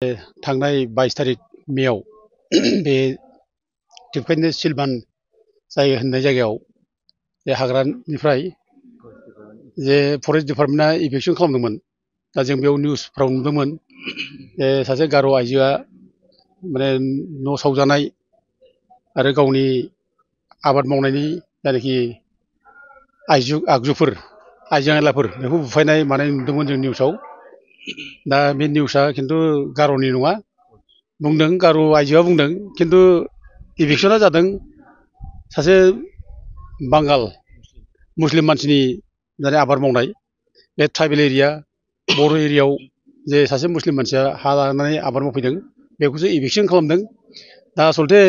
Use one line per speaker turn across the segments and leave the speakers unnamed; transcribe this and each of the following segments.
थांनाय 22 तारिख मेयाव बे टिपेन सिलभान जाय होननाय जायगायाव बे हाग्रानिफ्राय जे फरेस्ट डिपार्टमेन्टआ इभेक्सन खालामदोंमोन। दा जों बेयाव निउसफ्राव नुदोंमोन सासे गार' आइजोआ माने न' सावजानाय आरो गावनि आबाद मावनायनि जायनाखि आगजुफोर आइजें आइलाफोर बेखौ बुफायनाय मानाय नुदोंमोन जों निउसआव। दा बे निउसआ खिन्थु गार'नि नङा बुंदों, गार' आइजोआ बुंदों, खिन्थु इभेक्सना जादों सासे बांगाल मुस्लिम मानसिनि जाय आबाद मावनाय बे ट्राइबेल एरिया बर' एरियायाव जे सासे मुस्लिम मानसिया हा लानानै आबाद मावफैदों बेखौसो इभेक्सन खालामदों। दा आसलथे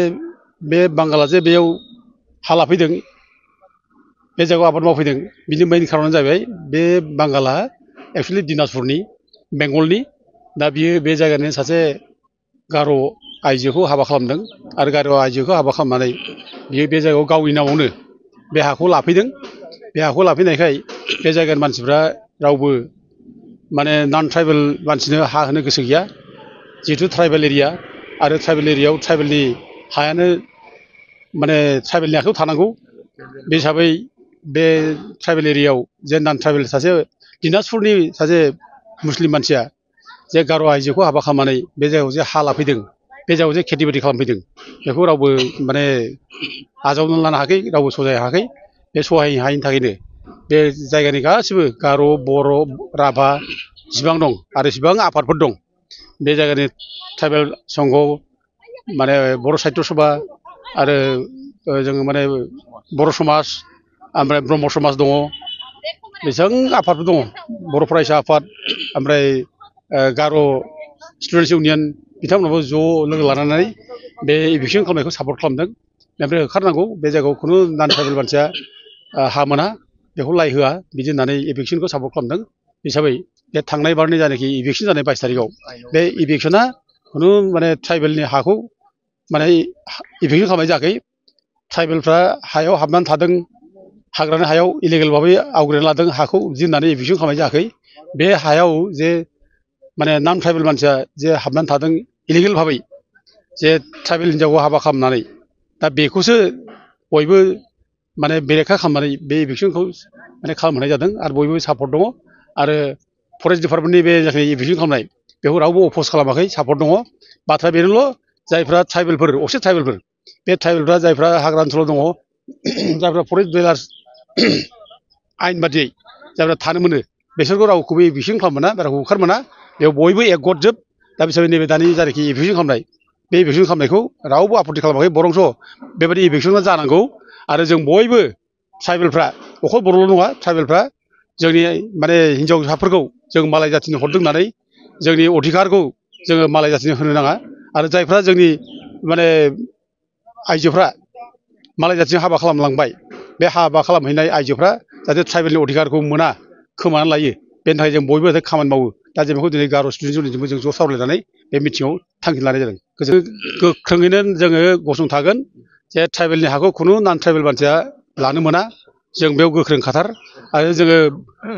बे बांगाला जे बेयाव हा लाफैदों, बे जायगायाव आबाद मावफैदों, बिनि मेइन खार'नानो जाहैबाय बे बांगाला एक्सुवेलि दिनाजपुरनि बेंगलनि। दा बियो बे जायगानि सासे गार' आइजोखौ हाबा खालामदों आरो गार' आइजोखौ हाबा खालामनानै बियो बे जायगायाव गावनि नामावनो बे हाखौ लाफैदों। बे हाखौ लाफैनायखाय बे जायगानि मानसिफ्रा रावबो माने नन ट्राइबेल मानसिनो हा होनो गोसो गैया, जिहेथु ट्राइबेल एरिया आरो ट्राइबेल एरियायाव ट्राइबेलनि हायानो माने ट्राइबेलनि आखायाव थानांगौ। बे हिसाबै बे ट्राइबेल एरियायाव जे नन ट्राइबेल सासे दिनाजपुरनि सासे मुस्लिम मानसिया जे गार' आइजोखौ हाबा खालामनानै बे जायगायाव जे हा लाफैदों, बे जायगायाव जे खेथि बाथि खालामफैदों, बेखौ रावबो माने आजावनानै लानो हायाखै, रावबो सहायनो हायाखै। बे सहाय हायैनि थाखायनो बे जायगानि गासिबो गार', बर', राभा जिसिबां दं आरो जिसिबां आफादफोर दं, बे जायगानि ट्राइबेल संघ माने बर' साहित्य सभा आरो जोङो माने बर' समाज, ओमफ्राय ब्रह्म समाज दङ, बेसेबां आफादफोर दङ, बर' फरायसा आफाद, ओमफ्राय गार' स्टुडेन्टस इउनियन बिथांमोनाबो ज' लोगो लानानै बे इभेक्सन खालामनायखौ सापर्ट खालामदों। ओमफ्राय होखारनांगौ, बे जायगायाव खुनु नन ट्राइबेल मानसिया हा मोना, बेखौ लाइ होआ, बिदि होननानै इभेक्सनखौ सापर्ट खालामदों। हिसाबै बे थांनाय बारनि जायनाखि इभेक्सन जानाय 22 तारिखआव बे इभेक्सना खुनु माने ट्राइबेलनि हाखौ माने इभेक्सन खालामनाय जायाखै। ट्राइबेलफ्रा हायाव हाबनानै थादों, हाग्रानि हायाव इलिगेल भाबै आवग्रिनानै लादों हाखौ, बिदि होननानै इभेक्सन खालामनाय जायाखै। बे हायाव जे माने नन ट्राइबेल मानसिया जे हाबनानै थादों इलिगेल भाबै, जे ट्राइबेल हिन्जावखौ हाबा खालामनानै, दा बेखौसो बयबो माने बेरेखा खालामनानै बे इभेक्सनखौ माने खालामहोनाय जादों आरो बयबो सापर्ट दङ। आरो फरेस्ट डिपार्टमेन्टनि बे जायखि इभेक्सन खालामनाय बेखौ रावबो अपस खालामाखै, सापर्ट दङ। बाथ्रा बेनोल' जायफ्रा ट्राइबेलफोर, असे ट्राइबेलफोर, बे ट्राइबेलफ्रा जायफ्रा हाग्रा ओनसोलाव दङ, जायफ्रा फरेस्ट डिलार्स आयेन बादियै जायफ्रा थानो मोनो, बिसोरखौ रावखौबो इभेक्सन खालामनो मोना, रावखौबो होखारनो मोना, बेयाव बयबो एकगतजोब। दा बिसोर नैबे दानि जायनाखि इभेक्सन खालामनाय, बे इभेक्सन खालामनायखौ रावबो आपत्ति खालामाखै, बरंस' बेबायदि इभेक्सना जानांगौ। आरो जों बयबो ट्राइबेलफ्रा, अखल बर'ल' नङा, ट्राइबेलफ्रा जोंनि माने हिन्जावसाफोरखौ जों मालाय जाथिनो हरदों होननानै जोंनि अधिकारखौ जोङो मालाय जाथिनो होनो नाङा। आरो जायफ्रा जोंनि माने आइजोफ्रा मालाय जाथिजों हाबा खालामलांबाय, बे हाबा खालामहैनाय आइजोफ्रा जाहाथे ट्राइबेलनि अधिकारखौ मोना, खोमानानै लायो, बेनि थाखाय जों बयबो जाहाथे खामानि मावो। दा जों बेखौ दिनै गार' स्टुडेन्टस इउनियनजोंबो जों ज' सावरायनानै बे मिटिङाव थांखि लानाय जादों। गोख्रोङैनो जोङो गसंथागोन जे ट्राइबेलनि हाखौ खुनु नन ट्राइबेल मानसिया लानो मोना, जों बेयाव गोख्रों खाथार। आरो जोङो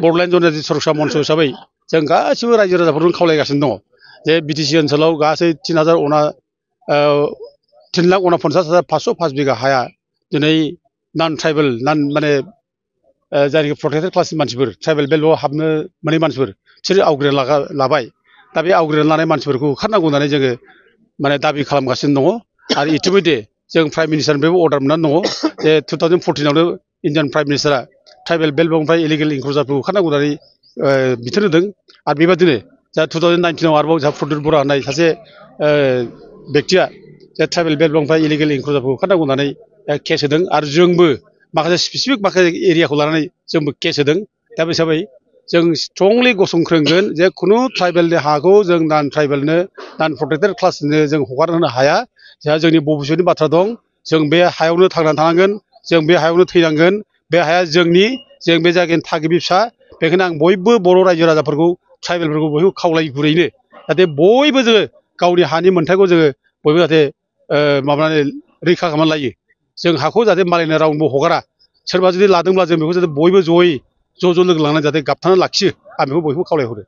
बड'लेण्ड जनजाति सुरक्षा मन्च हिसाबै जों गासिबो रायजो राजाफोरखौ खावलायगासिनो दङ जे बिटिसि ओनसोलाव गासै 3,50,5 बिगा हाया दिनै नन ट्राइबेल माने जायनाखि प्रटेक्टेड क्लासनि मानसिफोर, ट्राइबेल बेलआव हाबनो मोनै मानसिफोर, बिसोरो आवग्रिना लाबाय। दा बे आवग्रिना लानाय मानसिफोरखौ होखारनांगौ होननानै जोङो माने दाबि खालामगासिनो दङ। आरो इतिमयधे जों प्राइम मिनिस्टारनिफ्रायबो अर्डार मोननानै दङ जे 2014आवनो इन्डियान प्राइम मिनिस्टारा ट्राइबेल बेल्टनिफ्राय इलिगेल इनक्लुजारखौ होखारनांगौ होननानै बिथोन होदों। आरो बेबादिनो जा 2019आव आरोबाव जोंहा प्रद्युत बरा होननाय सासे बेक्तिया जे ट्राइबेल बेल्टनिफ्राय इलिगेल इनक्लुजारखौ होखारनांगौ होननानै केस होदों। आरो जोंबो माखासे स्पेसिफिक माखासे एरियाखौ लानानै जोंबो केस होदों। दा बे हिसाबै जों स्ट्रंलि गसंख्रोंगोन जे खुनु ट्राइबेलनि हाखौ जों नन ट्राइबेलनो, नन प्रटेक्टेड क्लासनो जों हगारना होनो हाया। जोंहा जोंनि भबिसतनि बाथ्रा दं, जों बे हायावनो थांनानै थानांगोन, जों बे हायावनो थैनांगोन। बे हाया जोंनि, जों बे जायगानि थागिबि फिसा। बेखायनो आं बयबो बर' रायजो राजाफोरखौ, ट्राइबेलफोरखौ बयबो खावलायो गुरैनो, जाहाथे बयबो जोङो गावनि हानि मोन्थायखौ जोङो बयबो जाहाथे माबानानै रैखा खालामनानै लायो। जों हाखौ जाहाथे मालायनो रावनोबो हगारा। सोरबा जुदि लादोंब्ला जों बेखौ जाहाथे बयबो ज'यै ज' लोगो लानानै जाहाथे गाबथानानै लाखियो, आं बेखौ बयखौबो खावलायहरो।